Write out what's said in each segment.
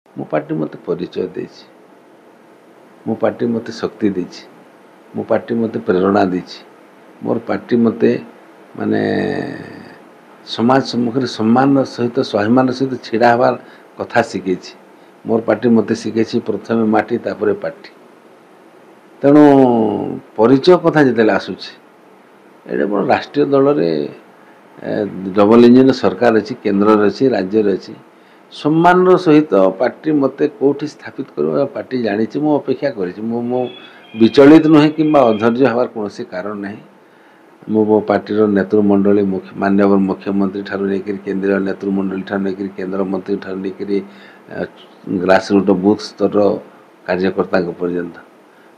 मो पार्टी मत परिचय देछि, मो पार्टी मत शक्ति देछि, मो पार्टी मत प्रेरणा देछि, मोर पार्टी मत माने समाज सम्मुख सम्मान सहित स्वाभिमान सहित छिड़ा हबार कथा शिखे। मोर पार्टी मत शिखे प्रथम माटी तापर पार्टी। तेणु परिचय कथा जिते आसूचे ये मोर राष्ट्रीय दल में डबल इंजिन सरकार अच्छी, केन्द्र अच्छी, राज्य अच्छी, सम्मान सहित पार्टी मत कौटी स्थापित कर पार्टी जानी मु अपेक्षा कर मो विचलित नुहे कि अधर्य हबार कौन कारण ना। मो पार्टी नेतृमंडली माननीय मुख्यमंत्री ठार नहीं केंद्रीय नेतृमंडली ठार नहीं केंद्र मंत्री ठार नहीं ग्रासरूट बूथ स्तर कार्यकर्ता पर्यंत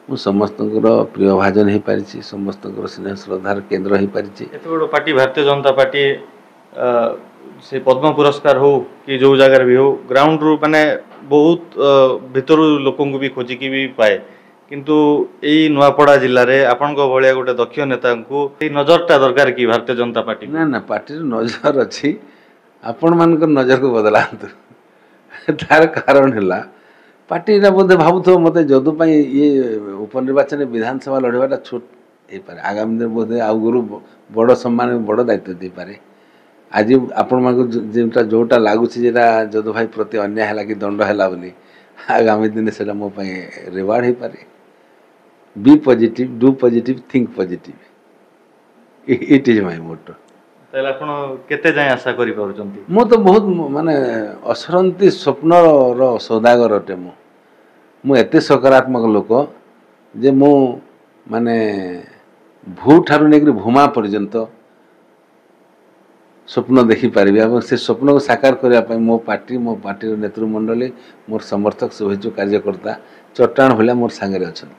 मु समस्त प्रिय भाजन हो पारी, समस्त स्नेह श्रद्धार केन्द्र हो पारी। बड़ पार्टी भारतीय जनता पार्टी से पद्म पुरस्कार हो कि जो जगार भी हो ग्राउंड रू माने बहुत भीतर लोक भी खोजिकी भी पाए, किंतु यही नुआपड़ा जिले में आपण भाया गोटे दक्ष नेता को नजरटा दरकार कि भारतीय जनता पार्टी ना ना पार्टी नजर अच्छी, आपण मान नजर को बदलातु। तार कारण है पार्टी बोधे भावुथ मत जदू ये उपनिर्वाचन विधानसभा लड़ाटा छोट हो पारे, आगामी दिन बोधे आउ गुरु बड़ सम्मान बड़ दायित्व दे पारे। आज आपण मान जोटा जोटा लगुच जदू भाई प्रति अन्याय है कि दंड है बोली आगामी दिन से मो रिवार्ड हो पारे। Be positive, do positive, think positive, it is my motto. ताले आपण केते जाय आशा करि पारुचंती? मु तो बहुत माने असरंती स्वप्न रो सौदागर अटे। मु एते सकारात्मक लोक जे मु माने भू ठारू नेकरी भूमा पर्यंत स्वप्न देखी पारिबे और से स्वप्न को साकार करने पाई मो पार्टी नेतृमंडली मोर समर्थक शुभेच्छु कार्यकर्ता चट्टाण भलिया मोर सांगे अछंती।